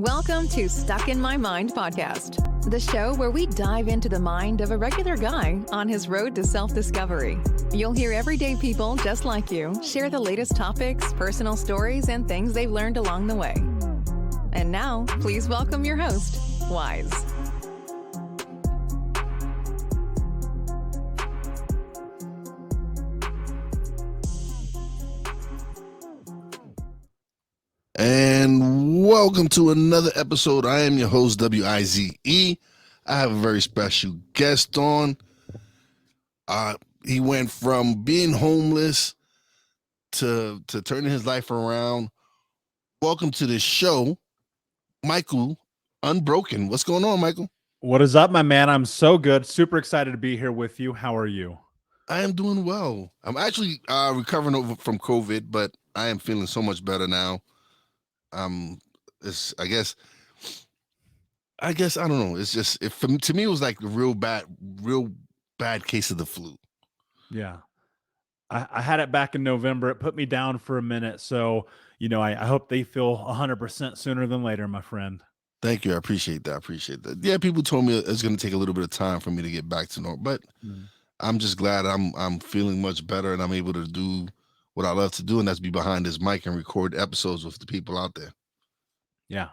Welcome to Stuck in My Mind podcast, the show where we dive into the mind of a regular guy on his road to self-discovery. You'll hear everyday people just like you share the latest topics, personal stories, and things they've learned along the way. And now, please welcome your host, WIZE. And welcome to another episode. I am your host, WIZE. I have a very special guest on. He went from being homeless to turning his life around. Welcome to the show, Michael Unbroken. What's going on, Michael? What is up, my man? I'm so good. Super excited to be here with you. How are you? I am doing well. I'm actually recovering from COVID, but I am feeling so much better now. I guess I don't know. It's just to me it was like a real bad case of the flu. Yeah. I had it back in November. It put me down for a minute. So, I hope they feel 100% sooner than later, my friend. Thank you. I appreciate that. Yeah, people told me it's going to take a little bit of time for me to get back to normal, but I'm just glad I'm feeling much better and I'm able to do what I love to do, and that's be behind this mic and record episodes with the people out there. Yeah,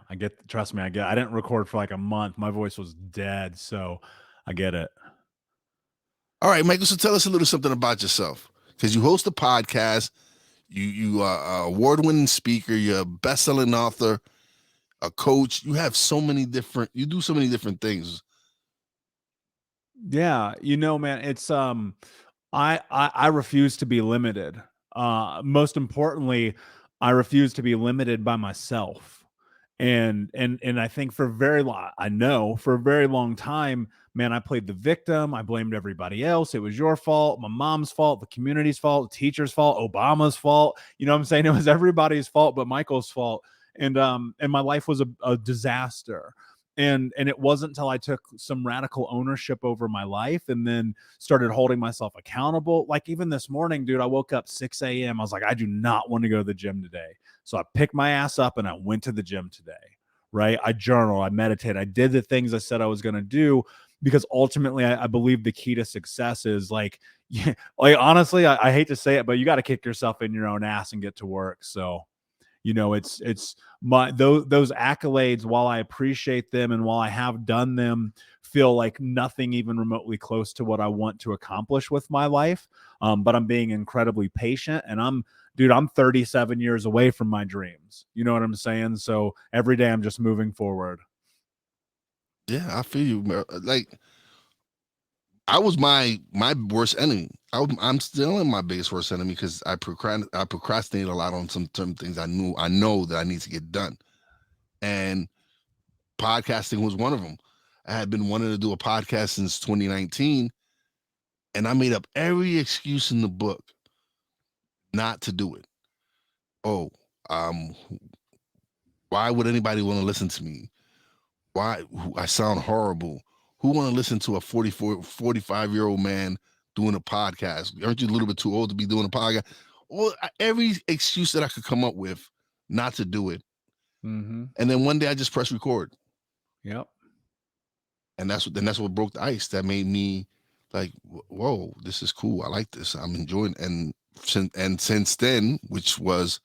trust me, I didn't record for like a month. My voice was dead, so I get it. All right, Michael, so tell us a little something about yourself, because you host a podcast, you are an award-winning speaker, you're a best-selling author, a coach. You do so many different things. Yeah, man, it's I refuse to be limited. Most importantly, I refuse to be limited by myself. And I think for a very long time, man, I played the victim. I blamed everybody else. It was your fault, my mom's fault, the community's fault, the teacher's fault, Obama's fault. You know what I'm saying? It was everybody's fault but Michael's fault. And my life was a disaster. And it wasn't until I took some radical ownership over my life and then started holding myself accountable. Like even this morning, dude, I woke up 6 a.m. I was like, I do not want to go to the gym today. So I picked my ass up and I went to the gym today, right? I journaled, I meditated, I did the things I said I was going to do, because ultimately I believe the key to success is like honestly, I hate to say it, but you got to kick yourself in your own ass and get to work. So it's those accolades, while I appreciate them and while I have done them, feel like nothing even remotely close to what I want to accomplish with my life. But I'm being incredibly patient, and I'm 37 years away from my dreams. You know what I'm saying? So every day I'm just moving forward. Yeah, I feel you. Like, I was my worst enemy. I'm still in my biggest worst enemy, because I procrastinate a lot on some things I know that I need to get done. And podcasting was one of them. I had been wanting to do a podcast since 2019, and I made up every excuse in the book not to do it. Oh, why would anybody want to listen to me? Why? I sound horrible. Who want to listen to a 45-year-old man doing a podcast? Aren't you a little bit too old to be doing a podcast? Well, every excuse that I could come up with not to do it. Mm-hmm. And then one day I just pressed record. Yep. And that's what broke the ice. That made me like, whoa, this is cool. I like this. I'm enjoying it. And since then, which was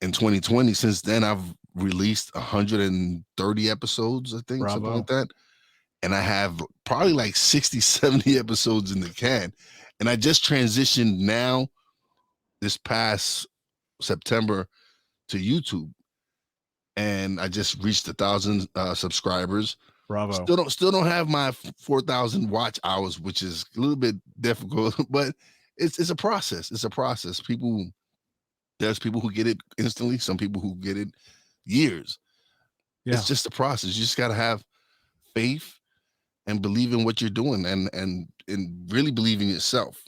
in 2020, since then I've released 130 episodes, I think. Bravo. Something like that. And I have probably like 60, 70 episodes in the can. And I just transitioned now this past September to YouTube. And I just reached 1,000 subscribers. Bravo. Still don't have my 4,000 watch hours, which is a little bit difficult, but it's a process. It's a process. There's people who get it instantly, some people who get it years. Yeah. It's just a process. You just got to have faith and believe in what you're doing, and really believe in yourself.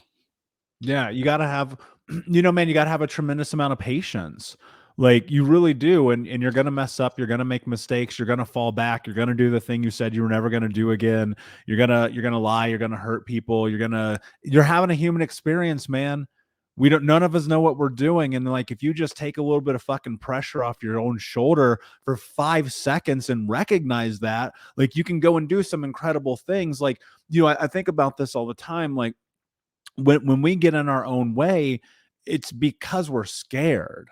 Yeah, you got to have, man, you got to have a tremendous amount of patience. Like you really do. And you're going to mess up. You're going to make mistakes. You're going to fall back. You're going to do the thing you said you were never going to do again. You're going to lie. You're going to hurt people. You're having a human experience, man. None of us know what we're doing. And like, if you just take a little bit of fucking pressure off your own shoulder for 5 seconds and recognize that, like, you can go and do some incredible things. Like, I think about this all the time. Like, when we get in our own way, it's because we're scared.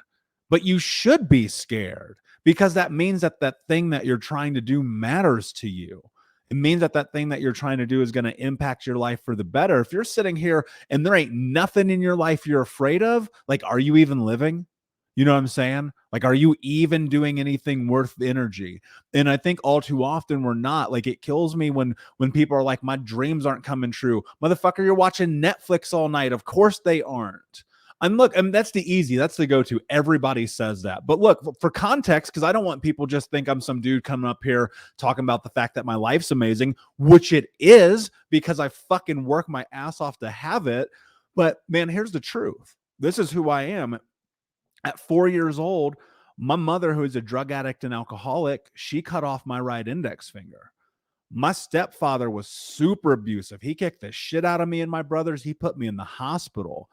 But you should be scared, because that means that that thing that you're trying to do matters to you. It means that that thing that you're trying to do is going to impact your life for the better. If you're sitting here and there ain't nothing in your life you're afraid of, like, are you even living? You know what I'm saying? Like, are you even doing anything worth the energy? And I think all too often we're not. Like, it kills me when people are like, my dreams aren't coming true. Motherfucker, you're watching Netflix all night. Of course they aren't. And look, and that's the go-to. Everybody says that. But look, for context, because I don't want people just think I'm some dude coming up here talking about the fact that my life's amazing, which it is, because I fucking work my ass off to have it. But man, here's the truth. This is who I am. At 4 years old, my mother, who is a drug addict and alcoholic, she cut off my right index finger. My stepfather was super abusive. He kicked the shit out of me and my brothers. He put me in the hospital.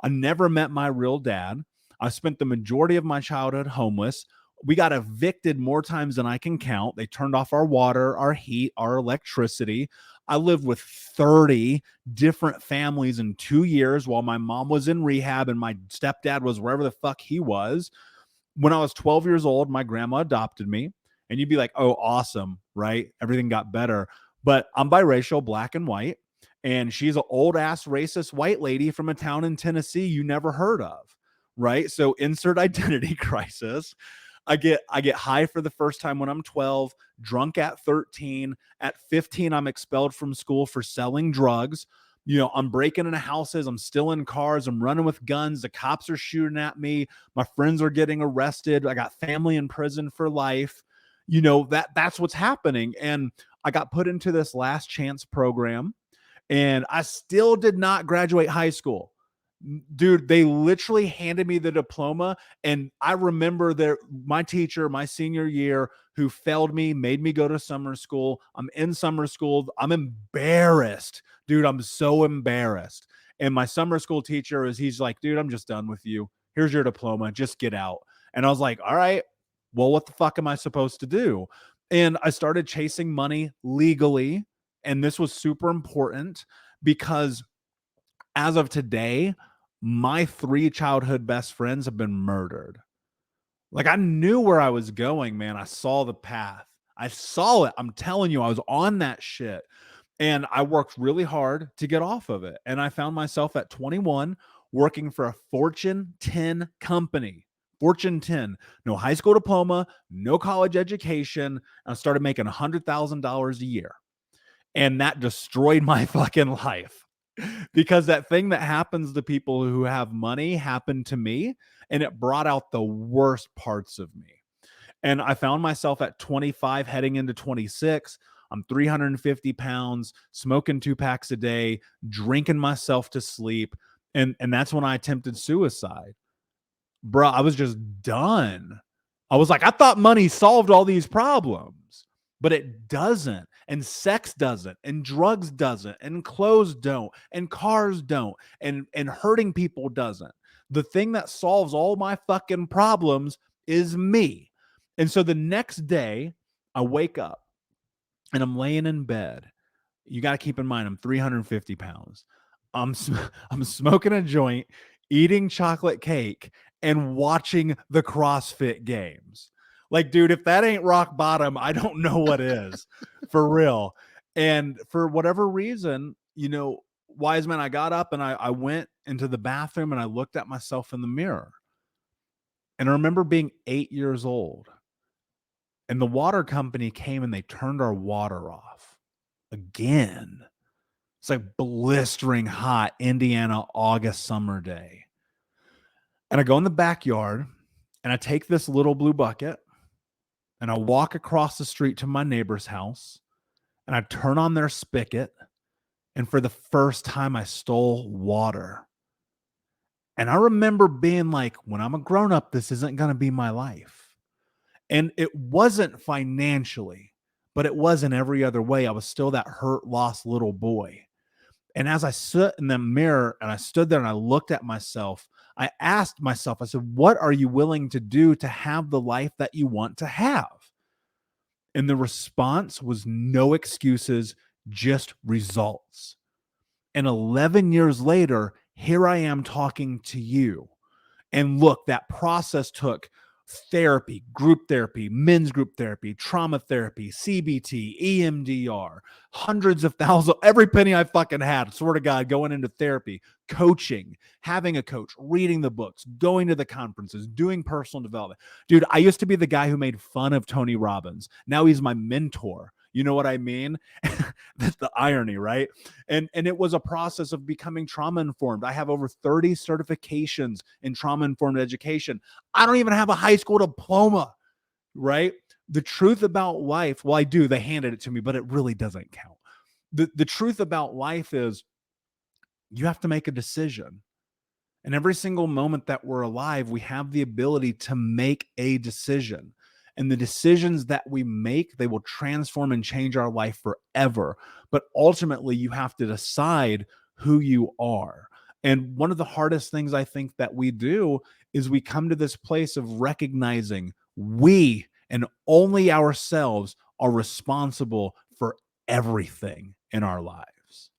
I never met my real dad. I spent the majority of my childhood homeless. We got evicted more times than I can count. They turned off our water, our heat, our electricity. I lived with 30 different families in 2 years while my mom was in rehab and my stepdad was wherever the fuck he was. When I was 12 years old, my grandma adopted me. And you'd be like, oh, awesome, right? Everything got better. But I'm biracial, black and white. And she's an old ass racist white lady from a town in Tennessee you never heard of, right? So insert identity crisis. I get high for the first time when I'm 12, drunk at 13. At 15, I'm expelled from school for selling drugs. I'm breaking into houses. I'm still in cars. I'm running with guns. The cops are shooting at me. My friends are getting arrested. I got family in prison for life. That's what's happening. And I got put into this last chance program, and I still did not graduate high school. Dude, they literally handed me the diploma. And I remember my teacher, my senior year, who failed me, made me go to summer school. I'm in summer school. I'm embarrassed. Dude, I'm so embarrassed. And my summer school teacher he's like, dude, I'm just done with you. Here's your diploma. Just get out. And I was like, all right, well, what the fuck am I supposed to do? And I started chasing money legally. And this was super important because as of today, my 3 childhood best friends have been murdered. Like, I knew where I was going, man. I saw the path. I saw it. I'm telling you, I was on that shit. And I worked really hard to get off of it. And I found myself at 21 working for a Fortune 10 company. Fortune 10, no high school diploma, no college education. I started making $100,000 a year. And that destroyed my fucking life, because that thing that happens to people who have money happened to me, and it brought out the worst parts of me. And I found myself at 25 heading into 26. I'm 350 pounds, smoking 2 packs a day, drinking myself to sleep. And that's when I attempted suicide. Bro, I was just done. I was like, I thought money solved all these problems, but it doesn't. And sex doesn't, and drugs doesn't, and clothes don't, and cars don't, and hurting people doesn't. The thing that solves all my fucking problems is me. And so the next day, I wake up and I'm laying in bed. You got to keep in mind, I'm 350 pounds. I'm smoking a joint, eating chocolate cake, and watching the CrossFit Games. Like, dude, if that ain't rock bottom, I don't know what is. For real. And for whatever reason, wise man, I got up and I went into the bathroom and I looked at myself in the mirror. And I remember being 8 years old. And the water company came and they turned our water off again. It's like blistering hot Indiana August summer day. And I go in the backyard and I take this little blue bucket and I walk across the street to my neighbor's house and I turn on their spigot. And for the first time, I stole water. And I remember being like, when I'm a grown up, this isn't going to be my life. And it wasn't financially, but it was in every other way. I was still that hurt, lost little boy. And as I stood in the mirror and I stood there and I looked at myself, I asked myself, I said, what are you willing to do to have the life that you want to have? And the response was no excuses, just results. And 11 years later, here I am talking to you. And look, that process took therapy, group therapy, men's group therapy, trauma therapy, CBT, EMDR, hundreds of thousands, every penny I fucking had, swear to God, going into therapy, coaching, having a coach, reading the books, going to the conferences, doing personal development. Dude, I used to be the guy who made fun of Tony Robbins. Now he's my mentor. You know what I mean? That's the irony, right? And it was a process of becoming trauma informed. I have over 30 certifications in trauma informed education. I don't even have a high school diploma, right? The truth about life, well, I do, they handed it to me, but it really doesn't count. The truth about life is you have to make a decision. And every single moment that we're alive, we have the ability to make a decision. And the decisions that we make, they will transform and change our life forever. But ultimately, you have to decide who you are. And one of the hardest things I think that we do is we come to this place of recognizing we and only ourselves are responsible for everything in our lives.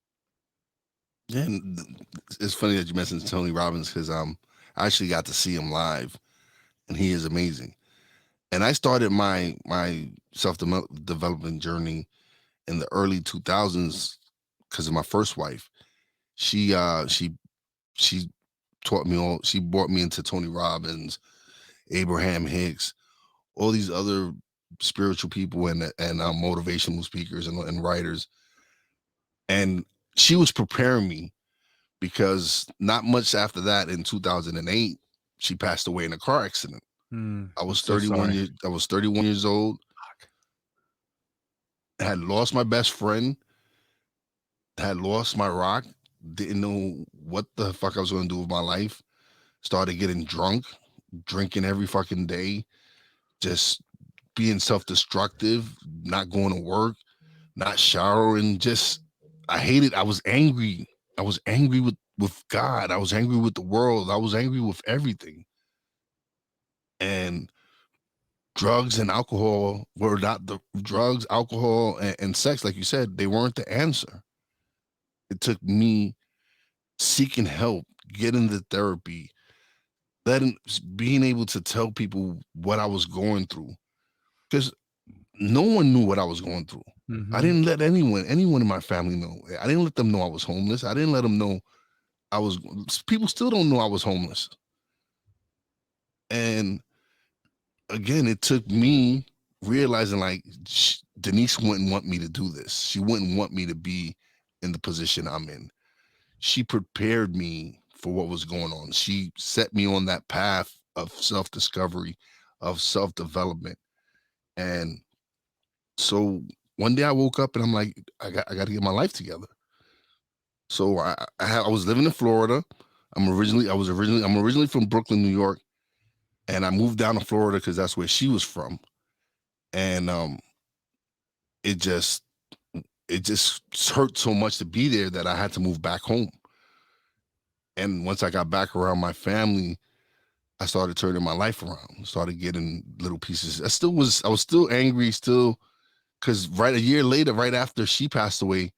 Yeah, and it's funny that you mentioned Tony Robbins because I actually got to see him live, and he is amazing. And I started my self development journey in the early 2000s because of my first wife. She taught me all. She brought me into Tony Robbins, Abraham Hicks, all these other spiritual people and motivational speakers and writers. And she was preparing me because not much after that, in 2008, she passed away in a car accident. I was 31 years. I was 31 years old. Had lost my best friend. Had lost my rock. Didn't know what the fuck I was going to do with my life. Started getting drunk, drinking every fucking day, just being self-destructive, not going to work, not showering. Just I hated. I was angry. I was angry with God. I was angry with the world. I was angry with everything. And drugs and alcohol were not the drugs, alcohol, and sex, like you said, they weren't the answer. It took me seeking help, getting the therapy, being able to tell people what I was going through. Because no one knew what I was going through. I didn't let anyone in my family know. I didn't let them know I was homeless. I didn't let them know people still don't know I was homeless. And again, it took me realizing like Denise wouldn't want me to do this. She wouldn't want me to be in the position I'm in. She prepared me for what was going on. She set me on that path of self-discovery, of self-development. And so one day I woke up and I'm like, I got to get my life together. So I was living in Florida. I'm originally from Brooklyn, New York, and I moved down to Florida because that's where she was from. And it just hurt so much to be there that I had to move back home. And once I got back around my family, I started turning my life around. Started getting little pieces. I was still angry, because a year later, right after she passed away,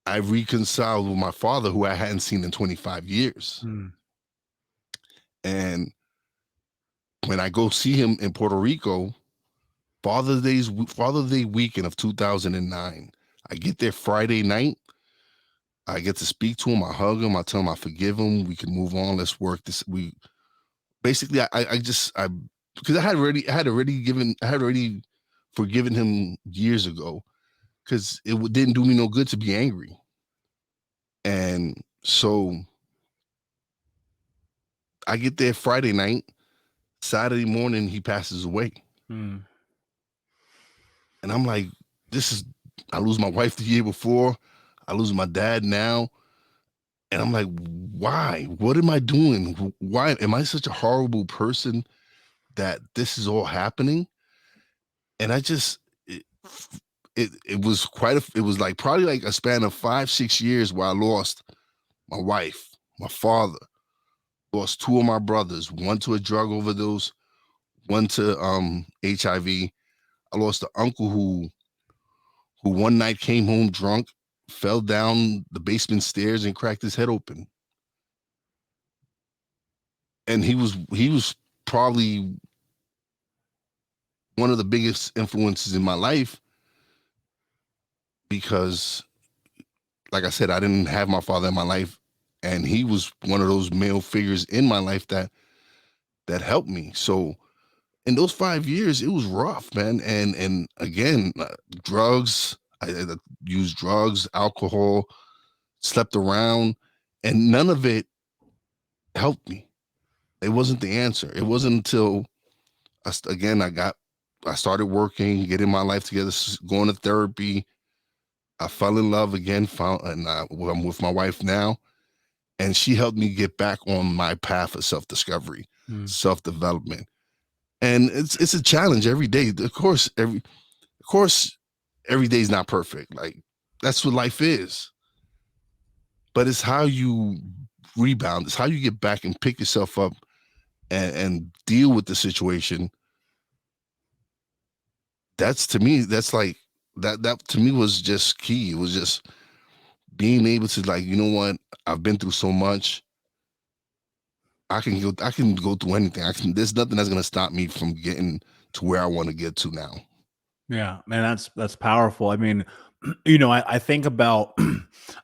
I reconciled with my father, who I hadn't seen in 25 years. And when I go see him in Puerto Rico, Father's Day weekend of 2009, I get there Friday night. I get to speak to him. I hug him. I tell him I forgive him. We can move on. Let's work this. Basically, because I had already forgiven him years ago, because it didn't do me no good to be angry. And so I get there Friday night. Saturday morning, he passes away. And I'm like, I lose my wife the year before. I lose my dad now. And I'm like, why? What am I doing? Why am I such a horrible person that this is all happening? And it was it was like probably like a span of 5-6 years where I lost my wife, my father, lost 2 of my brothers, one to a drug overdose, one to HIV. I lost an uncle who one night came home drunk, fell down the basement stairs and cracked his head open. And he was probably one of the biggest influences in my life because, like I said, I didn't have my father in my life, and he was one of those male figures in my life that helped me. So in those 5 years, it was rough, man. And again, drugs. I used drugs, alcohol, slept around, and none of it helped me. It wasn't the answer. It wasn't until I started working, getting my life together, going to therapy. I fell in love again, I'm with my wife now, and she helped me get back on my path of self-discovery, self-development. And it's a challenge every day. Of course, every day is not perfect. Like, that's what life is. But it's how you rebound. It's how you get back and pick yourself up and deal with the situation. That's, to me, that's like that to me was just key. It was just being able to, like, you know what, I've been through so much. I can go through anything. There's nothing that's gonna stop me from getting to where I want to get to now. Yeah, man, that's powerful. I mean, you know, I think about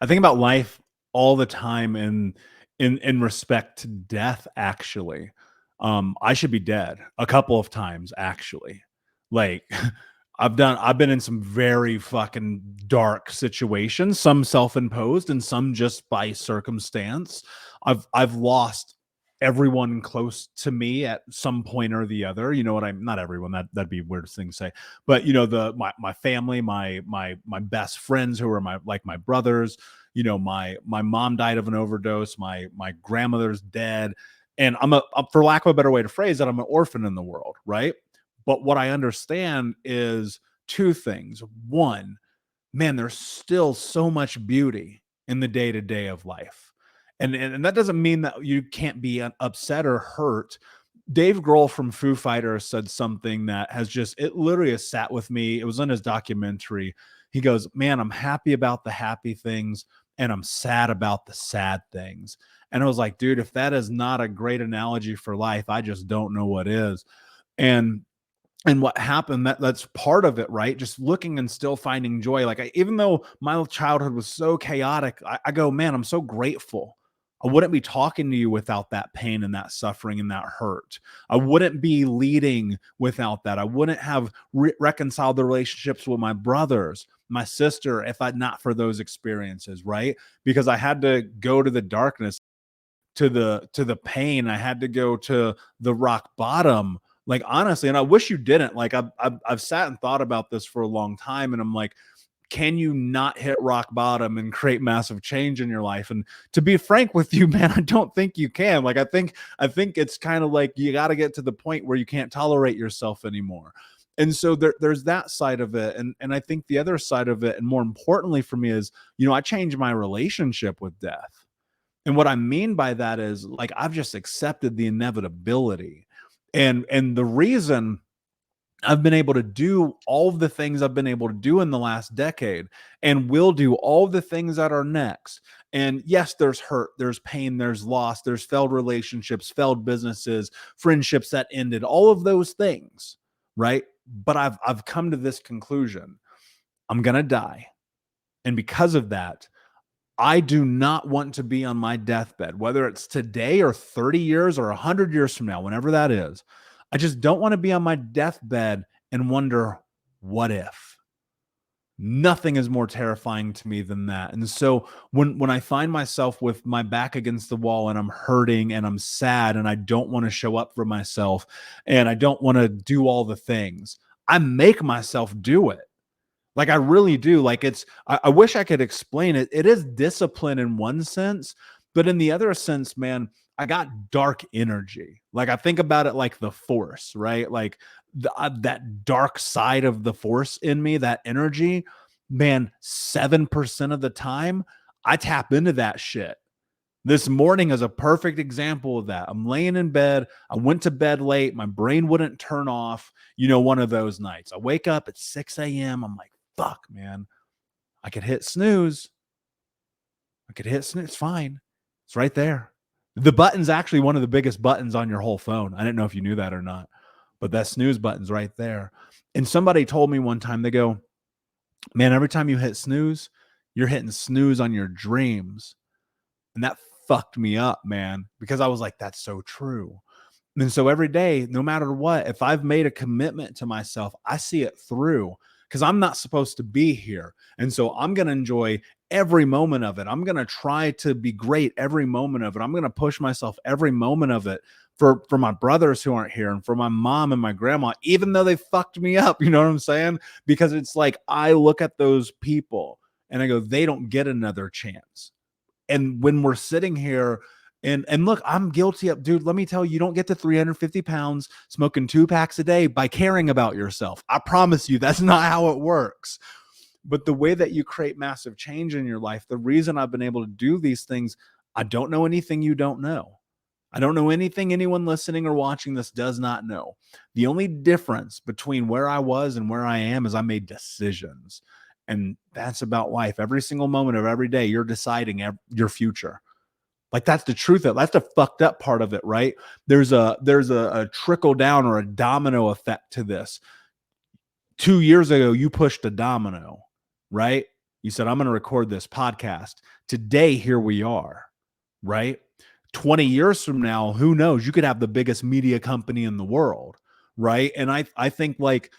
I think about life all the time in respect to death, actually. I should be dead a couple of times, actually. Like, I've been in some very fucking dark situations, some self-imposed and some just by circumstance. I've lost everyone close to me at some point or the other. You know what I'm not everyone, that'd be a weird thing to say. But you know, my family, my best friends who are my brothers, you know, my mom died of an overdose, my grandmother's dead. And I'm for lack of a better way to phrase it, I'm an orphan in the world, right? But what I understand is 2 things. One, man, there's still so much beauty in the day-to-day of life. And that doesn't mean that you can't be upset or hurt. Dave Grohl from Foo Fighters said something that it literally has sat with me. It was in his documentary. He goes, man, I'm happy about the happy things and I'm sad about the sad things. And I was like, dude, if that is not a great analogy for life, I just don't know what is. And what happened, that's part of it, right? Just looking and still finding joy. Like, even though my childhood was so chaotic, I go, man, I'm so grateful. I wouldn't be talking to you without that pain and that suffering and that hurt. I wouldn't be leading without that. I wouldn't have reconciled the relationships with my brothers, my sister, if I'd not for those experiences, right? Because I had to go to the darkness, to the pain. I had to go to the rock bottom. Like, honestly, and I wish you didn't. Like, I've sat and thought about this for a long time, and I'm like, can you not hit rock bottom and create massive change in your life? And to be frank with you, man, I don't think you can. Like, I think it's kind of like you got to get to the point where you can't tolerate yourself anymore. And so there's that side of it. And I think the other side of it, and more importantly for me, is, you know, I changed my relationship with death. And what I mean by that is, like, I've just accepted the inevitability. And the reason I've been able to do all of the things I've been able to do in the last decade, and will do all the things that are next. And yes, there's hurt, there's pain, there's loss, there's failed relationships, failed businesses, friendships that ended, all of those things, right? But I've come to this conclusion. I'm going to die. And because of that, I do not want to be on my deathbed, whether it's today or 30 years or 100 years from now, whenever that is. I just don't want to be on my deathbed and wonder, what if? Nothing is more terrifying to me than that. And so when I find myself with my back against the wall and I'm hurting and I'm sad and I don't want to show up for myself and I don't want to do all the things, I make myself do it. Like, I really do. Like, I wish I could explain it. It is discipline in one sense, but in the other sense, man, I got dark energy. Like I think about it like the force, right? Like that dark side of the force in me, that energy, man, 7% of the time I tap into that shit. This morning is a perfect example of that. I'm laying in bed. I went to bed late. My brain wouldn't turn off. One of those nights. I wake up at 6 a.m. I'm like, fuck, man. I could hit snooze. It's fine. It's right there. The button's actually one of the biggest buttons on your whole phone. I didn't know if you knew that or not, but that snooze button's right there. And somebody told me one time, they go, man, every time you hit snooze, you're hitting snooze on your dreams. And that fucked me up, man, because I was like, that's so true. And so every day, no matter what, if I've made a commitment to myself, I see it through because I'm not supposed to be here. And so I'm going to enjoy every moment of it. I'm going to try to be great every moment of it. I'm going to push myself every moment of it for my brothers who aren't here and for my mom and my grandma, even though they fucked me up. You know what I'm saying? Because it's like I look at those people and I go, they don't get another chance. And when we're sitting here and look, I'm guilty of, dude, let me tell you, you don't get to 350 pounds smoking 2 packs a day by caring about yourself. I promise you, that's not how it works. But the way that you create massive change in your life, the reason I've been able to do these things, I don't know anything you don't know. I don't know anything anyone listening or watching this does not know. The only difference between where I was and where I am is I made decisions. And that's about life. Every single moment of every day, you're deciding your future. Like that's the truth. That's the fucked up part of it, right? There's a trickle down or a domino effect to this. 2 years ago, you pushed a domino, right? You said, I'm going to record this podcast. Today, here we are, right? 20 years from now, who knows? You could have the biggest media company in the world, right? And I think like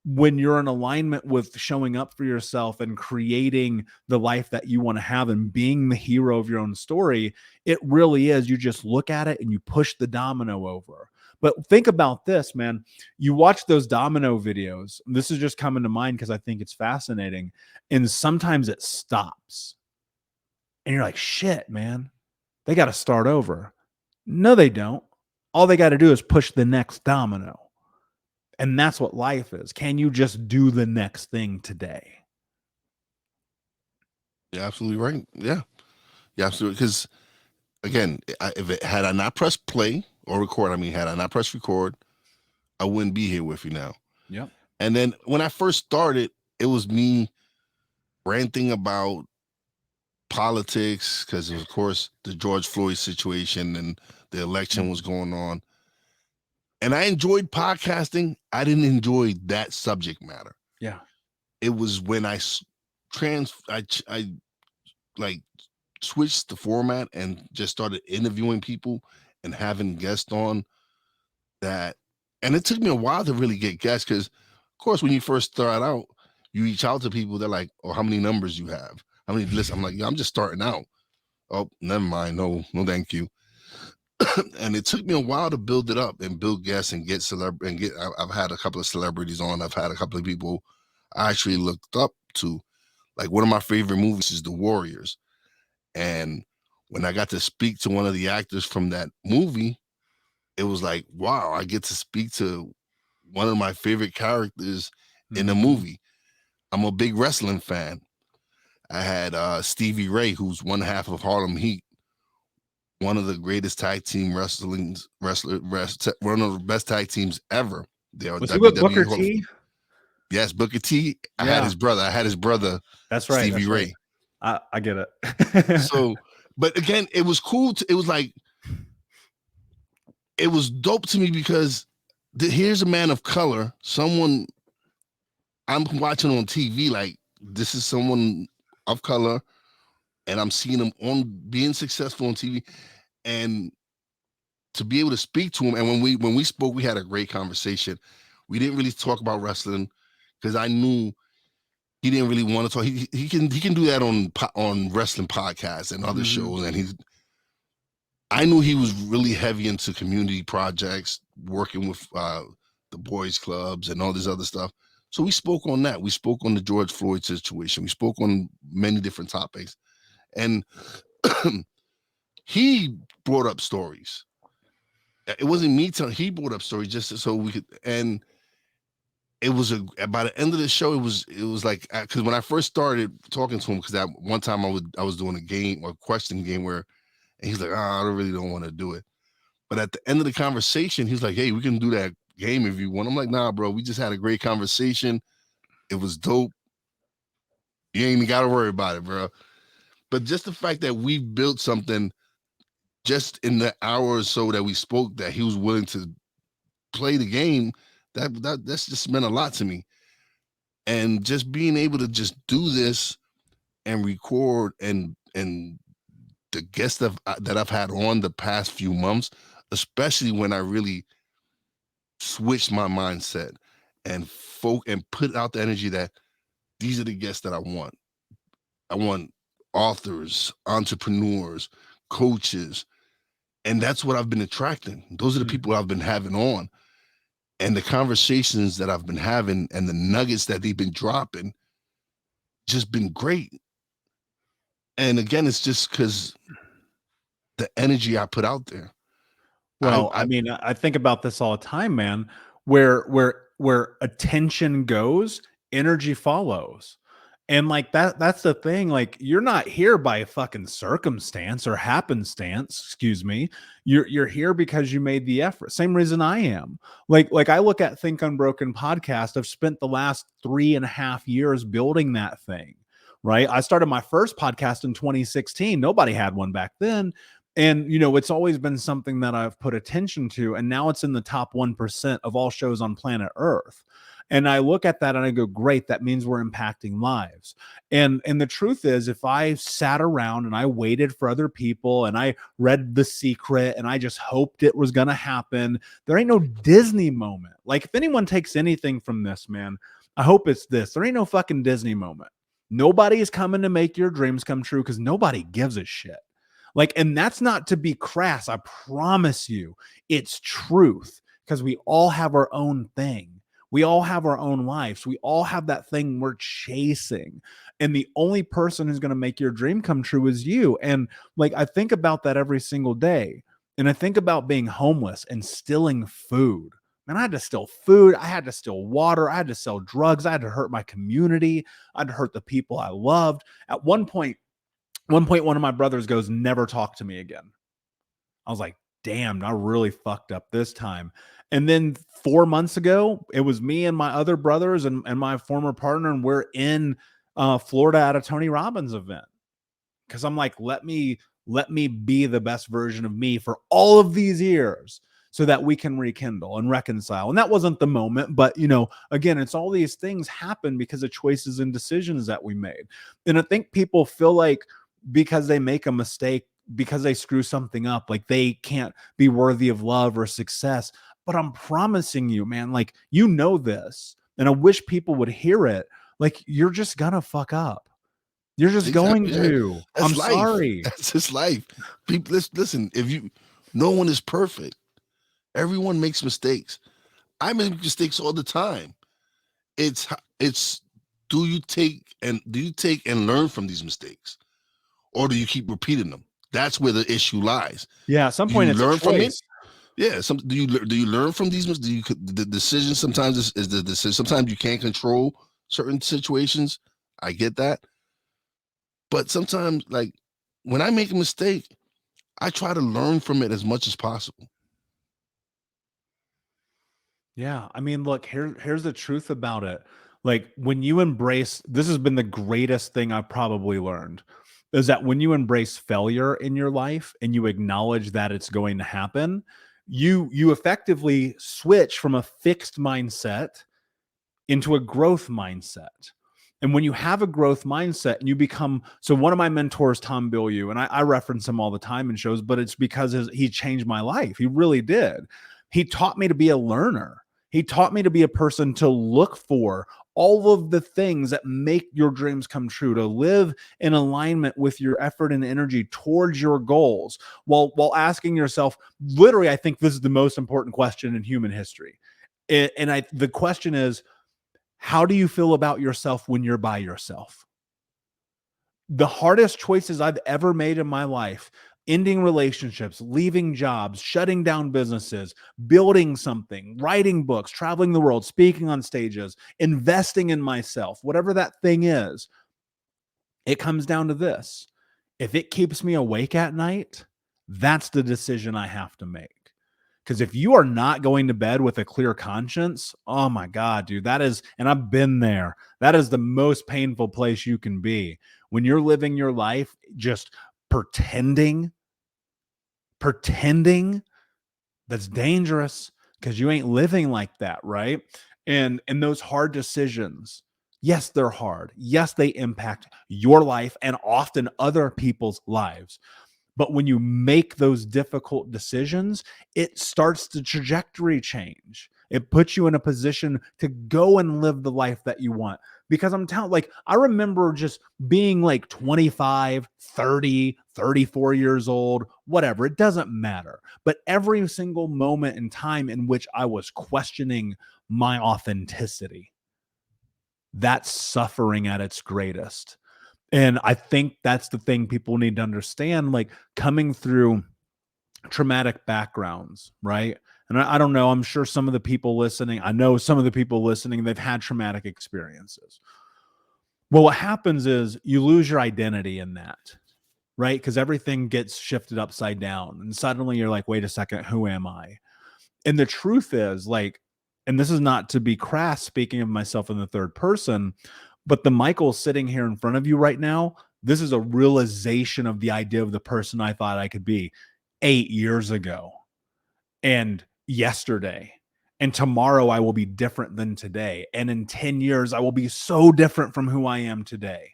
when you're in alignment with showing up for yourself and creating the life that you want to have and being the hero of your own story, it really is. You just look at it and you push the domino over. But think about this, man. You watch those domino videos. This is just coming to mind because I think it's fascinating. And sometimes it stops. And you're like, shit, man, they got to start over. No, they don't. All they got to do is push the next domino. And that's what life is. Can you just do the next thing today? You're absolutely right. Yeah. Yeah, absolutely. Because again, had I not pressed play or record, had I not pressed record, I wouldn't be here with you now. Yep. And then when I first started, it was me ranting about politics because, of course, the George Floyd situation and the election was going on. And I enjoyed podcasting. I didn't enjoy that subject matter. Yeah. It was when I switched the format and just started interviewing people and having guests on that. And it took me a while to really get guests because, of course, when you first start out, you reach out to people. They're like, oh, how many numbers you have? How many lists? I'm like, yeah, I'm just starting out. Oh, never mind. No, thank you. And it took me a while to build it up and build guests and get I've had a couple of celebrities on. I've had a couple of people I actually looked up to. Like one of my favorite movies is The Warriors. And when I got to speak to one of the actors from that movie, it was like, wow, I get to speak to one of my favorite characters in the movie. I'm a big wrestling fan. I had Stevie Ray, who's one half of Harlem Heat, one of the greatest tag team one of the best tag teams ever. They are Was he with Booker WWE T? Yes, Booker T. I had his brother. That's right. Stevie Ray. Right. I get it. So, but again, it was cool. It was like, it was dope to me because here's a man of color, someone I'm watching on TV. Like, this is someone of color, and I'm seeing him on being successful on TV, and to be able to speak to him. And when we spoke, we had a great conversation. We didn't really talk about wrestling because I knew he didn't really want to talk. He can do that on wrestling podcasts and other shows, and I knew he was really heavy into community projects, working with the boys clubs and all this other stuff. So we spoke on that. We spoke on the George Floyd situation. We spoke on many different topics. And he brought up stories. It wasn't me telling. He brought up stories just so we could. And it was by the end of the show, it was like, because when I first started talking to him, because that one time I was doing a question game where, and he's like, I really don't want to do it. But at the end of the conversation, he's like, hey, we can do that game if you want. I'm like, nah, bro, we just had a great conversation. It was dope. You ain't even got to worry about it, bro. But just the fact that we built something just in the hour or so that we spoke, that he was willing to play the game, that's just meant a lot to me. And just being able to just do this and record and the guests that I've had on the past few months, especially when I really switched my mindset and put out the energy that these are the guests that I want. I want authors, entrepreneurs, coaches, and that's what I've been attracting. Those are the people I've been having on, and the conversations that I've been having and the nuggets that they've been dropping just been great. And again, it's just because the energy I put out there. Well, I mean, I think about this all the time, man. Where attention goes, energy follows. And like that's the thing. Like, you're not here by a fucking circumstance or happenstance, excuse me. You're here because you made the effort. Same reason I am. Like I look at Think Unbroken podcast. I've spent the last 3.5 years building that thing. Right. I started my first podcast in 2016. Nobody had one back then. And, it's always been something that I've put attention to. And now it's in the top 1% of all shows on planet Earth. And I look at that and I go, great, that means we're impacting lives. And the truth is, if I sat around and I waited for other people and I read The Secret and I just hoped it was going to happen, there ain't no Disney moment. Like, if anyone takes anything from this, man, I hope it's this. There ain't no fucking Disney moment. Nobody is coming to make your dreams come true because nobody gives a shit. Like, and that's not to be crass. I promise you, it's truth, because we all have our own thing. We all have our own lives. We all have that thing we're chasing. And the only person who's going to make your dream come true is you. And like, I think about that every single day. And I think about being homeless and stealing food. Man, I had to steal food. I had to steal water. I had to sell drugs. I had to hurt my community. I had to hurt the people I loved. At one point, one of my brothers goes, never talk to me again. I was like, damn, I really fucked up this time. And then 4 months ago, it was me and my other brothers and my former partner, and we're in Florida at a Tony Robbins event. Because I'm like, let me be the best version of me for all of these years, so that we can rekindle and reconcile. And that wasn't the moment, but again, it's all these things happen because of choices and decisions that we made. And I think people feel like because they make a mistake, because they screw something up, like they can't be worthy of love or success. But I'm promising you, man, like, this, and I wish people would hear it. Like, you're just gonna fuck up. You're just going to. I'm sorry. That's just life. People, listen, no one is perfect. Everyone makes mistakes. I make mistakes all the time. It's do you take and learn from these mistakes, or do you keep repeating them? That's where the issue lies. Yeah, at some point it's learn from it. Yeah, do you learn from these? The decision sometimes is the decision. Sometimes you can't control certain situations. I get that, but sometimes, like, when I make a mistake, I try to learn from it as much as possible. Yeah, I mean, look, here's the truth about it. Like, when you embrace, this has been the greatest thing I've probably learned, is that when you embrace failure in your life and you acknowledge that it's going to happen, you effectively switch from a fixed mindset into a growth mindset. And when you have a growth mindset and you become, so one of my mentors, Tom Bilyeu, and I reference him all the time in shows, but it's because he changed my life. He really did. He taught me to be a learner. He taught me to be a person to look for all of the things that make your dreams come true, to live in alignment with your effort and energy towards your goals, while asking yourself, literally, I think this is the most important question in human history. And the question is, how do you feel about yourself when you're by yourself? The hardest choices I've ever made in my life, ending relationships, leaving jobs, shutting down businesses, building something, writing books, traveling the world, speaking on stages, investing in myself, whatever that thing is, it comes down to this. If it keeps me awake at night, that's the decision I have to make. Because if you are not going to bed with a clear conscience, oh my God, dude, that is, and I've been there, that is the most painful place you can be. When you're living your life just pretending, that's dangerous because you ain't living like that, right? And those hard decisions, yes, they're hard. Yes, they impact your life and often other people's lives. But when you make those difficult decisions, it starts the trajectory change. It puts you in a position to go and live the life that you want. Because I'm telling, like, I remember just being like 25, 30, 34 years old, whatever, it doesn't matter. But every single moment in time in which I was questioning my authenticity, that's suffering at its greatest. And I think that's the thing people need to understand, like coming through traumatic backgrounds, right? And I don't know, I'm sure some of the people listening, I know some of the people listening, they've had traumatic experiences. Well, what happens is you lose your identity in that, right? Because everything gets shifted upside down. And suddenly you're like, wait a second, who am I? And the truth is, like, and this is not to be crass speaking of myself in the third person, but the Michael sitting here in front of you right now, this is a realization of the idea of the person I thought I could be 8 years ago and yesterday. And tomorrow I will be different than today. And in 10 years, I will be so different from who I am today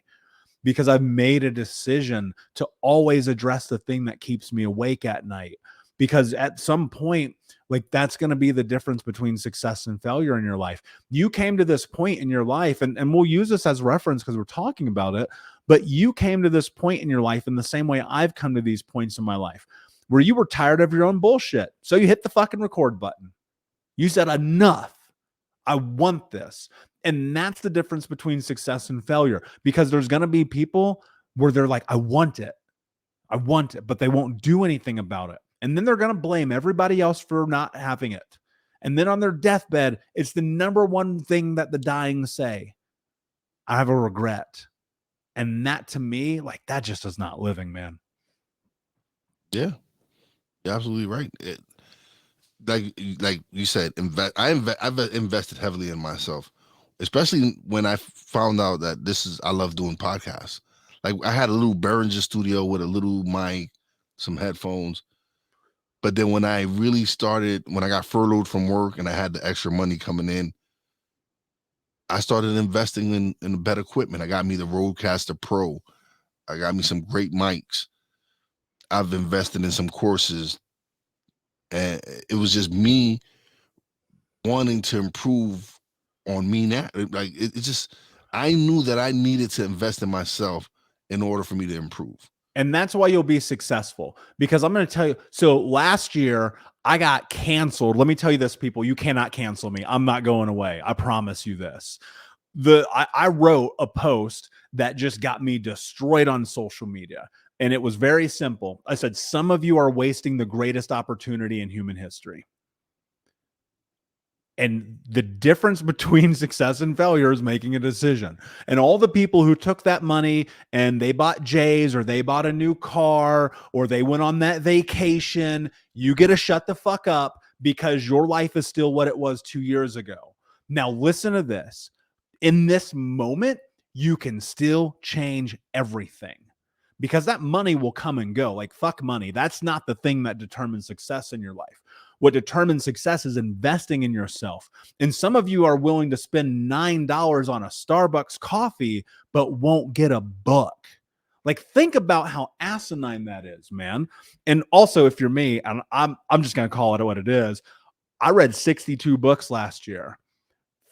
because I've made a decision to always address the thing that keeps me awake at night. Because at some point, like, that's going to be the difference between success and failure in your life. You came to this point in your life, and we'll use this as reference because we're talking about it, but you came to this point in your life in the same way I've come to these points in my life where you were tired of your own bullshit. So you hit the fucking record button. You said, enough. I want this. And that's the difference between success and failure, because there's going to be people where they're like, I want it, but they won't do anything about it. And then they're going to blame everybody else for not having it. And then on their deathbed, it's the number one thing that the dying say. I have a regret. And that, to me, like, that just is not living, man. Yeah, you're absolutely right. Like you said, I've invested heavily in myself, especially when I found out that I love doing podcasts. Like, I had a little Behringer studio with a little mic, some headphones. But then when I really started, when I got furloughed from work and I had the extra money coming in, I started investing in better equipment. I got me the Rodecaster Pro. I got me some great mics. I've invested in some courses. And it was just me wanting to improve on me now. Like, it just, I knew that I needed to invest in myself in order for me to improve. And that's why you'll be successful, because I'm going to tell you. So last year I got canceled. Let me tell you this, people, you cannot cancel me. I'm not going away. I promise you this. I wrote a post that just got me destroyed on social media. And it was very simple. I said, some of you are wasting the greatest opportunity in human history. And the difference between success and failure is making a decision. And all the people who took that money and they bought J's, or they bought a new car, or they went on that vacation, you get to shut the fuck up, because your life is still what it was 2 years ago. Now, listen to this. In this moment, you can still change everything, because that money will come and go. Like, fuck money. That's not the thing that determines success in your life. What determines success is investing in yourself. And some of you are willing to spend $9 on a Starbucks coffee, but won't get a buck. Like, think about how asinine that is, man. And also, if you're me, and I'm just going to call it what it is, I read 62 books last year.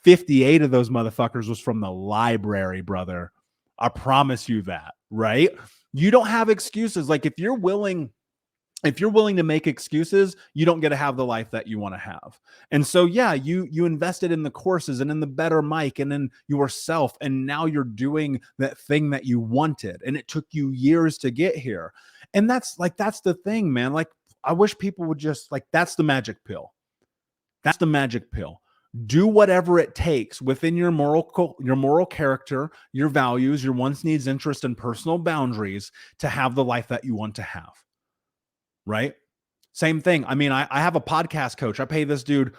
58 of those motherfuckers was from the library, brother. I promise you that, right? You don't have excuses. Like, if you're willing if you're willing to make excuses, you don't get to have the life that you want to have. And so, yeah, you invested in the courses and in the better mic and in yourself. And now you're doing that thing that you wanted. And it took you years to get here. And that's the thing, man. Like, I wish people would just that's the magic pill. That's the magic pill. Do whatever it takes within your moral character, your values, your wants, needs, interests, and personal boundaries to have the life that you want to have. Right? Same thing. I mean, I have a podcast coach. I pay this dude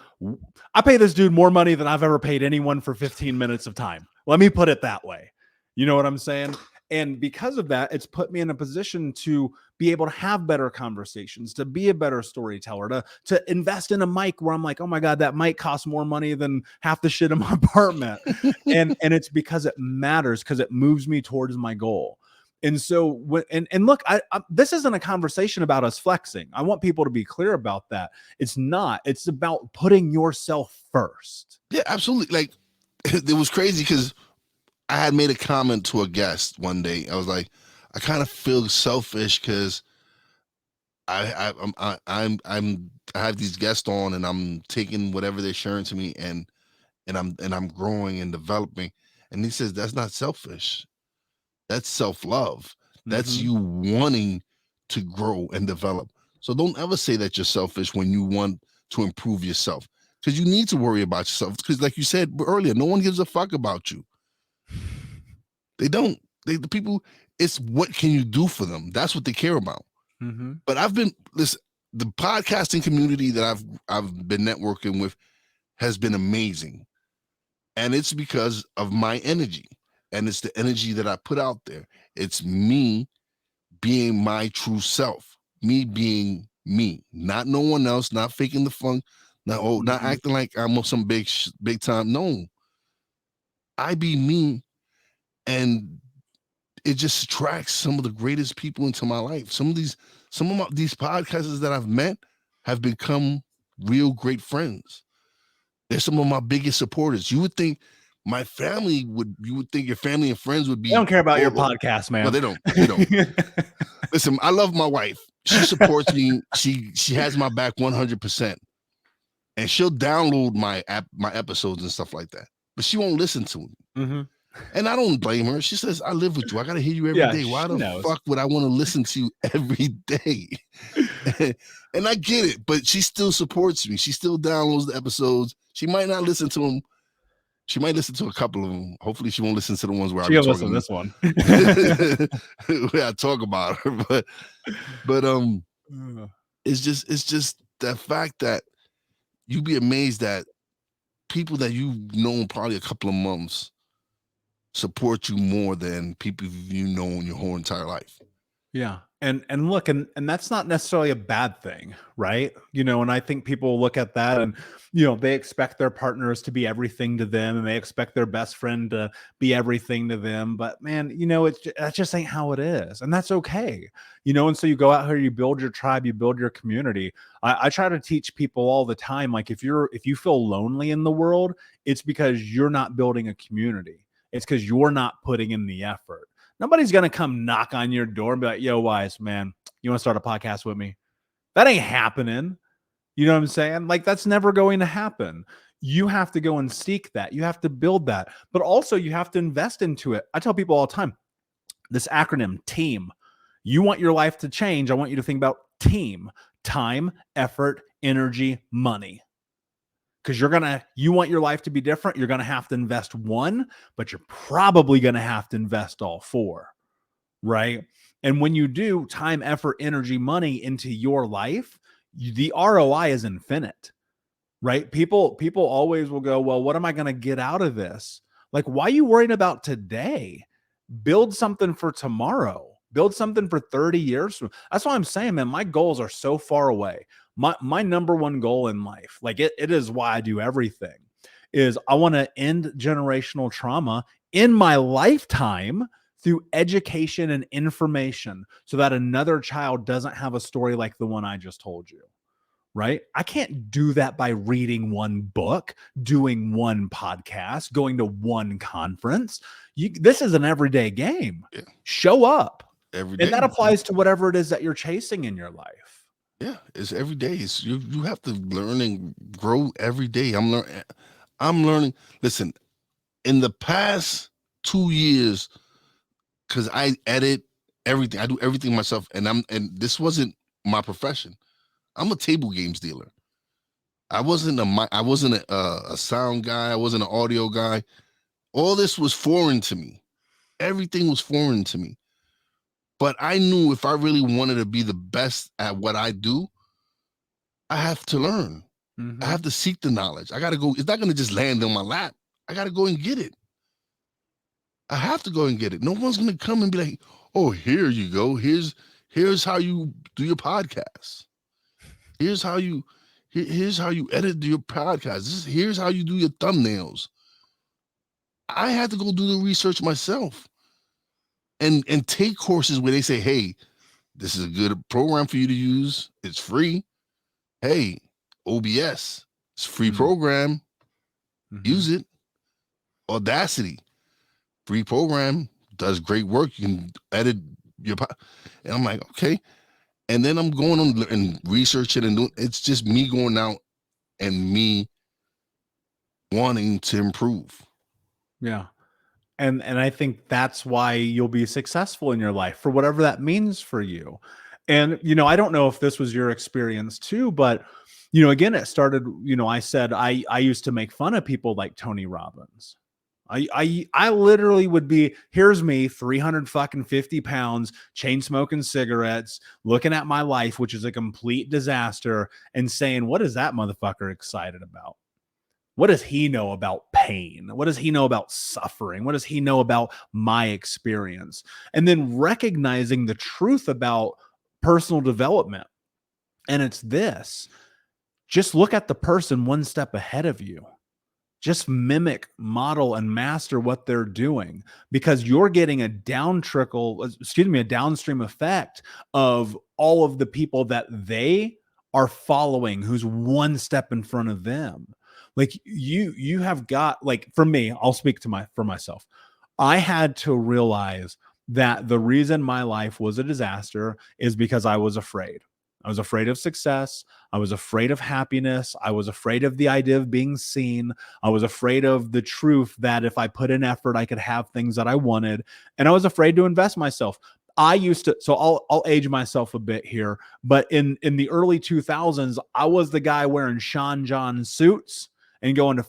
more money than I've ever paid anyone for 15 minutes of time. Let me put it that way. You know what I'm saying? And because of that, it's put me in a position to be able to have better conversations, to be a better storyteller, to invest in a mic where I'm like, oh my God, that mic costs more money than half the shit in my apartment. and it's because it matters, because it moves me towards my goal. And so, and look, this isn't a conversation about us flexing. I want people to be clear about that. It's not. It's about putting yourself first. Yeah, absolutely. Like, it was crazy because I had made a comment to a guest one day. I was like, I kind of feel selfish because I have these guests on and I'm taking whatever they're sharing to me and I'm growing and developing. And he says, that's not selfish. That's self-love. That's you wanting to grow and develop. So don't ever say that you're selfish when you want to improve yourself, because you need to worry about yourself. Because like you said earlier, no one gives a fuck about you. They don't. The people, it's what can you do for them? That's what they care about. But the podcasting community that I've been networking with has been amazing. And it's because of my energy. And it's the energy that I put out there. It's me being my true self, me being me, not no one else, not faking the funk, not acting like I'm some big time. No, I be me, and it just attracts some of the greatest people into my life. Some of these podcasters that I've met have become real great friends. They're some of my biggest supporters. You would think my family you would think your family and friends would be. They don't care about your podcast, man. No, they don't. Listen, I love my wife. She supports me. She has my back 100%. And she'll download my episodes and stuff like that. But she won't listen to them. And I don't blame her. She says, I live with you. I got to hear you every day. Why the fuck would I want to listen to you every day? And I get it, but she still supports me. She still downloads the episodes. She might not listen to them. She might listen to a couple of them. Hopefully she won't listen to the ones where she'll listen to this one. Where I talk about her. But it's just that fact that you'd be amazed that people that you've known probably a couple of months support you more than people you know in your whole entire life. Yeah. And look, and that's not necessarily a bad thing, right? You know, and I think people look at that and, you know, they expect their partners to be everything to them and they expect their best friend to be everything to them. But man, you know, that just ain't how it is. And that's okay. You know, and so you go out here, you build your tribe, you build your community. I try to teach people all the time, like if you feel lonely in the world, it's because you're not building a community. It's because you're not putting in the effort. Nobody's going to come knock on your door and be like, yo, Wise, man, you want to start a podcast with me? That ain't happening. You know what I'm saying? Like, that's never going to happen. You have to go and seek that. You have to build that. But also, you have to invest into it. I tell people all the time, this acronym, TEAM. You want your life to change. I want you to think about TEAM. Time, effort, energy, money. Because you want your life to be different. You're going to have to invest one, but you're probably going to have to invest all four, right? And when you do time, effort, energy, money into your life, the ROI is infinite, right? People always will go, well, what am I going to get out of this? Like, why are you worried about today? Build something for tomorrow. Build something for 30 years. That's what I'm saying, man. My goals are so far away. My number one goal in life, like it is why I do everything, is I want to end generational trauma in my lifetime through education and information so that another child doesn't have a story like the one I just told you, right? I can't do that by reading one book, doing one podcast, going to one conference. This is an everyday game. Yeah. Show up. Every day. And that applies to whatever it is that you're chasing in your life. Yeah, it's every day. It's you have to learn and grow every day. I'm learning. Listen, in the past 2 years, because I edit everything, I do everything myself, and this wasn't my profession. I'm a table games dealer. I wasn't a sound guy. I wasn't an audio guy. All this was foreign to me. Everything was foreign to me. But I knew if I really wanted to be the best at what I do, I have to learn. I have to seek the knowledge. I got to go. It's not going to just land on my lap. I got to go and get it. I have to go and get it. No one's going to come and be like, "Oh, here you go. Here's how you do your podcast. Here's how you here's how you edit your podcast. Here's how you do your thumbnails." I had to go do the research myself and take courses where they say, "Hey, this is a good program for you to use. It's free. Hey, OBS, it's a free program. Use it. Audacity, free program, does great work. You can edit your and I'm like, okay. And then I'm going on and researching and doing. It's just me going out and me wanting to improve. Yeah. And I think that's why you'll be successful in your life for whatever that means for you. And I don't know if this was your experience too, but again, it started, I said I used to make fun of people like Tony Robbins. I literally would be, here's me, 350 pounds, chain smoking cigarettes, looking at my life, which is a complete disaster, and saying, what is that motherfucker excited about? What does he know about pain? What does he know about suffering? What does he know about my experience? And then recognizing the truth about personal development. And it's this: just look at the person one step ahead of you. Just mimic, model, and master what they're doing, because you're getting a downstream effect of all of the people that they are following, who's one step in front of them. Like you have got, like, for me, I'll speak for myself. I had to realize that the reason my life was a disaster is because I was afraid. I was afraid of success. I was afraid of happiness. I was afraid of the idea of being seen. I was afraid of the truth that if I put in effort, I could have things that I wanted. And I was afraid to invest myself. I used to, so I'll age myself a bit here, but in the early 2000s, I was the guy wearing Sean John suits and going to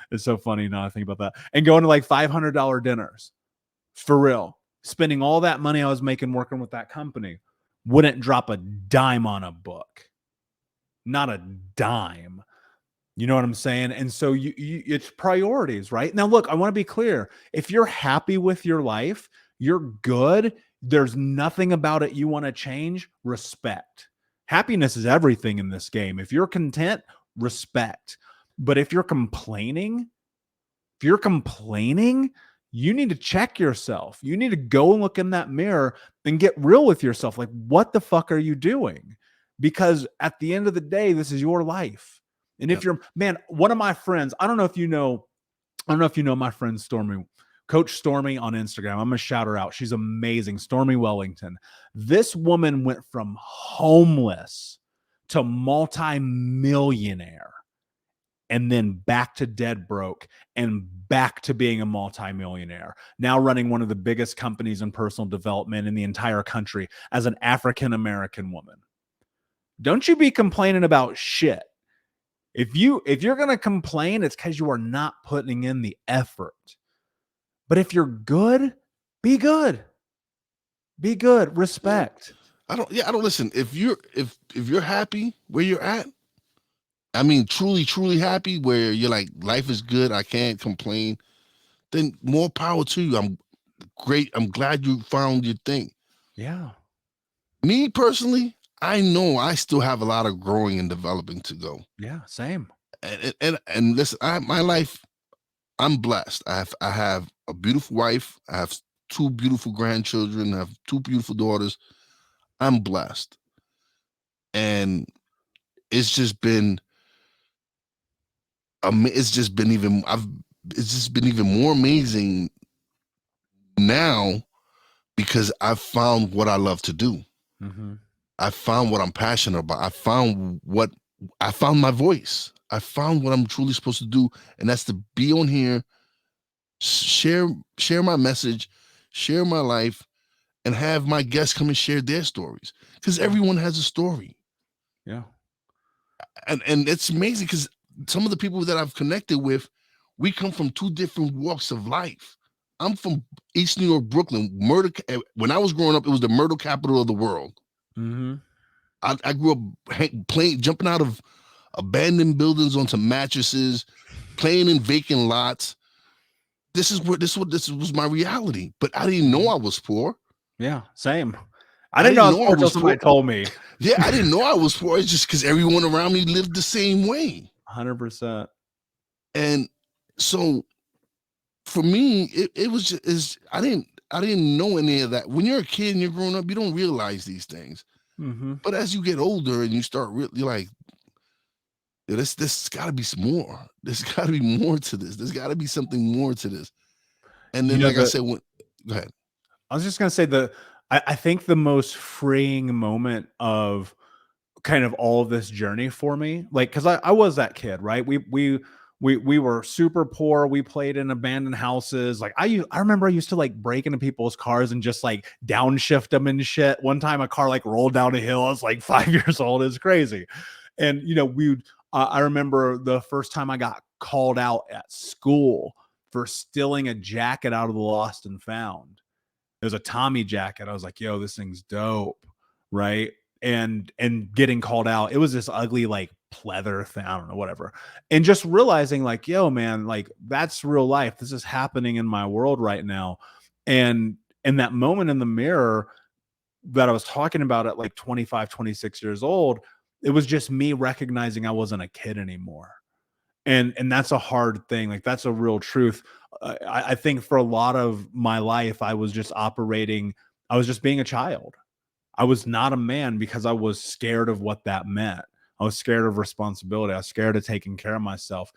it's so funny now I think about that, and going to like $500 dinners, for real, spending all that money I was making working with that company. Wouldn't drop a dime on a book, not a dime. You know what I'm saying? And so it's priorities, right? Now, look, I want to be clear. If you're happy with your life, you're good. There's nothing about it you want to change. Respect. Happiness is everything in this game. If you're content, respect. But if you're complaining, you need to check yourself. You need to go and look in that mirror and get real with yourself. Like, what the fuck are you doing? Because at the end of the day, this is your life. And if you're, man, one of my friends, I don't know if you know my friend Stormy, Coach Stormy on Instagram. I'm going to shout her out. She's amazing. Stormy Wellington. This woman went from homeless to multi-millionaire, and then back to dead broke, and back to being a multimillionaire. Now running one of the biggest companies in personal development in the entire country as an African-American woman. Don't you be complaining about shit. If you're going to complain, it's because you are not putting in the effort. But if you're good, be good. Be good. Respect. I don't listen. If you're happy where you're at, I mean, truly, truly happy, where you're like, life is good, I can't complain, then more power to you. I'm great. I'm glad you found your thing. Yeah. Me personally, I know I still have a lot of growing and developing to go. Yeah, same. And listen, my life, I'm blessed. I have a beautiful wife. I have 2 beautiful grandchildren. I have 2 beautiful daughters. I'm blessed. And it's just been even more amazing now, because I've found what I love to do. I found what I'm passionate about. I found my voice. I found what I'm truly supposed to do, and that's to be on here, share my message, share my life, and have my guests come and share their stories. Because everyone has a story. Yeah. And it's amazing because some of the people that I've connected with, we come from two different walks of life. I'm from East New York, Brooklyn. When I was growing up, it was the murder capital of the world. Mm-hmm. I grew up jumping out of abandoned buildings onto mattresses, playing in vacant lots. This was my reality. But I didn't know I was poor. Yeah, same. I didn't know I was poor until somebody told me. Yeah, I didn't know I was poor. It's just because everyone around me lived the same way. 100%. And so for me, it was just I didn't know any of that. When you're a kid and you're growing up, you don't realize these things. Mm-hmm. But as you get older and you start you're like, this got to be some more. There's got to be more to this. There's got to be something more to this. And then, I said, go ahead. I was just gonna say I think the most freeing moment of kind of all of this journey for me, like, because I was that kid, right? We were super poor. We played in abandoned houses. Like I remember I used to like break into people's cars and just like downshift them and shit. One time a car like rolled down a hill. I was like 5 years old. It's crazy. And I remember the first time I got called out at school for stealing a jacket out of the lost and found. It was a Tommy jacket. I was like, yo, this thing's dope. Right. And getting called out. It was this ugly, like pleather thing. I don't know, whatever. And just realizing like, yo, man, like that's real life. This is happening in my world right now. And that moment in the mirror that I was talking about at like 25, 26 years old, it was just me recognizing I wasn't a kid anymore. And that's a hard thing. Like that's a real truth. I think for a lot of my life, I was just being a child. I was not a man because I was scared of what that meant. I was scared of responsibility. I was scared of taking care of myself.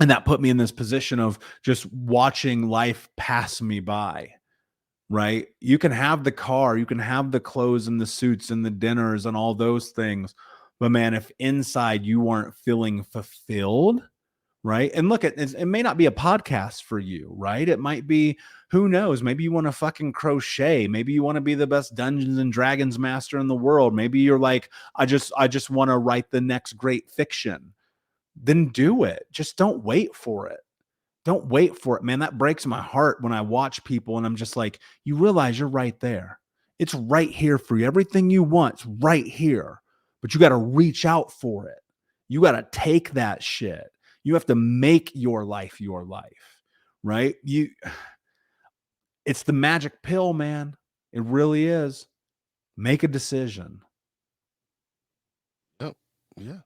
And that put me in this position of just watching life pass me by. Right? You can have the car, you can have the clothes and the suits and the dinners and all those things. But man, if inside you weren't feeling fulfilled, right? And look, it may not be a podcast for you, right? It might be, who knows? Maybe you want to fucking crochet. Maybe you want to be the best Dungeons and Dragons master in the world. Maybe you're like, I just want to write the next great fiction. Then do it. Just don't wait for it. Don't wait for it, man. That breaks my heart when I watch people and I'm just like, you realize you're right there. It's right here for you. Everything you want's right here, but you got to reach out for it. You got to take that shit. You have to make your life, right? It's the magic pill, man. It really is. Make a decision. Yep. Yeah.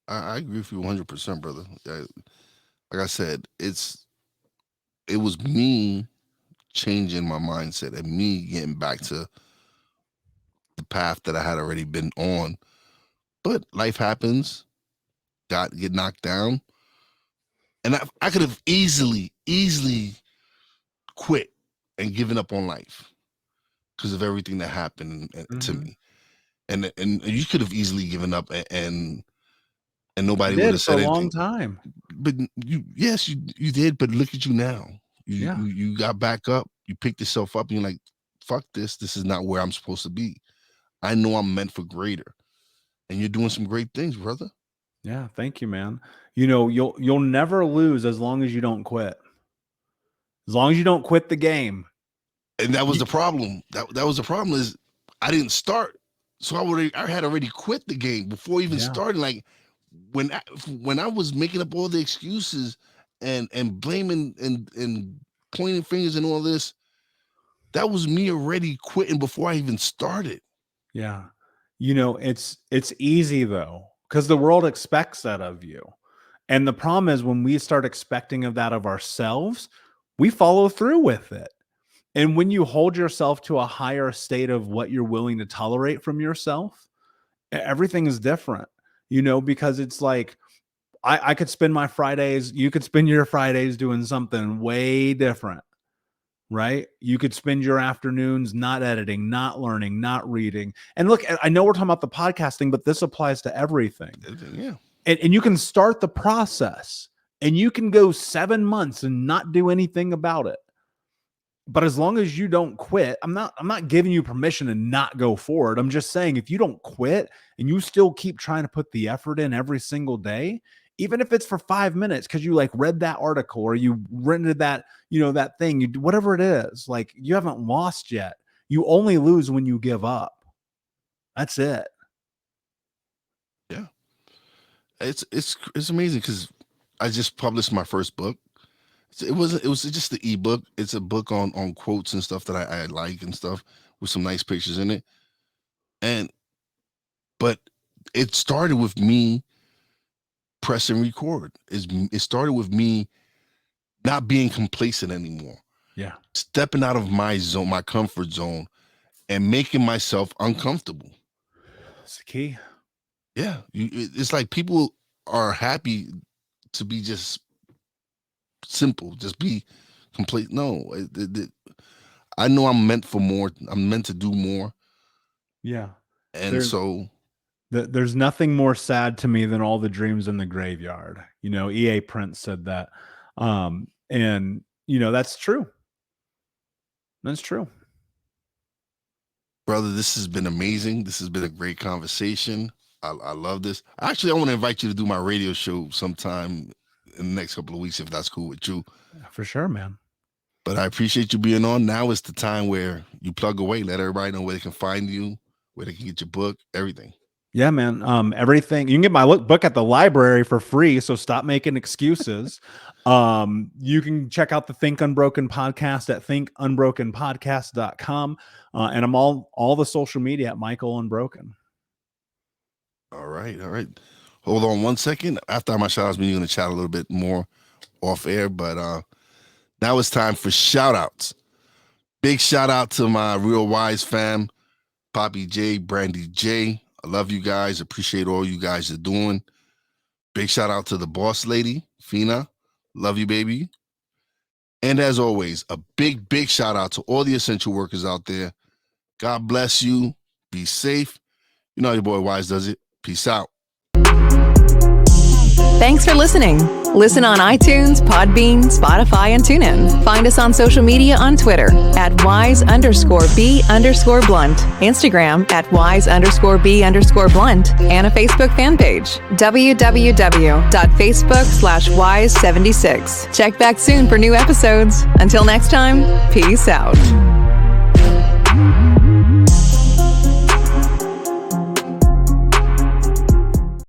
I agree with you 100%, brother. Like I said, it was me changing my mindset and me getting back to the path that I had already been on. But life happens, get knocked down. And I could have easily quit and given up on life because of everything that happened to me. And you could have easily given up and nobody would have said anything. For a long time. But you did. But look at you now. You got back up. You picked yourself up. And you're like, fuck this. This is not where I'm supposed to be. I know I'm meant for greater. And you're doing some great things, brother. Yeah, thank you, man. You'll never lose as long as you don't quit. As long as you don't quit the game. And that was the problem. That was the problem is I didn't start. So I had already quit the game before even starting. Like when I was making up all the excuses and blaming and pointing fingers and all this, that was me already quitting before I even started. Yeah. It's easy though, because the world expects that of you. And the problem is when we start expecting of that of ourselves, we follow through with it. And when you hold yourself to a higher state of what you're willing to tolerate from yourself, everything is different, because it's like, I could spend my Fridays, you could spend your Fridays doing something way different. right? You could spend your afternoons not editing, not learning, not reading. And look, I know we're talking about the podcasting, but this applies to everything. Yeah. And you can start the process and you can go 7 months and not do anything about it. But as long as you don't quit, I'm not giving you permission to not go forward. I'm just saying, if you don't quit and you still keep trying to put the effort in every single day, even if it's for 5 minutes, because you like read that article or you rented that, that thing, you do whatever it is, like you haven't lost yet. You only lose when you give up. That's it. Yeah. It's amazing because I just published my first book. It was just the ebook. It's a book on quotes and stuff that I like and stuff with some nice pictures in it. But it started with me pressing record. It started with me not being complacent anymore. Yeah. Stepping out of my zone, my comfort zone, and making myself uncomfortable. That's the key. Yeah. It's like people are happy to be just simple, just be complete. No, I know I'm meant for more. I'm meant to do more. Yeah. And there's nothing more sad to me than all the dreams in the graveyard. E.A. Prince said that. And that's true. That's true. Brother, this has been amazing. This has been a great conversation. I love this. Actually, I want to invite you to do my radio show sometime in the next couple of weeks, if that's cool with you. For sure, man. But I appreciate you being on. Now is the time where you plug away. Let everybody know where they can find you, where they can get your book, everything. Yeah, man. Everything. You can get my book at the library for free, so stop making excuses. You can check out the Think Unbroken podcast at thinkunbrokenpodcast.com. And I'm all the social media at Michael Unbroken. All right. Hold on 1 second. After my shout outs, we're going to chat a little bit more off air, but now it's time for shout outs. Big shout out to my real WIZE fam, Poppy J, Brandy J. I love you guys. Appreciate all you guys are doing. Big shout out to the boss lady, Fina. Love you, baby. And as always, a big shout out to all the essential workers out there. God bless you. Be safe. You know how your boy WIZE does it. Peace out. Thanks for listening. Listen on iTunes, Podbean, Spotify, and TuneIn. Find us on social media on Twitter at WIZE_B_blunt, Instagram at WIZE_B_blunt, and a Facebook fan page, www.facebook.com/WIZE76. Check back soon for new episodes. Until next time, peace out.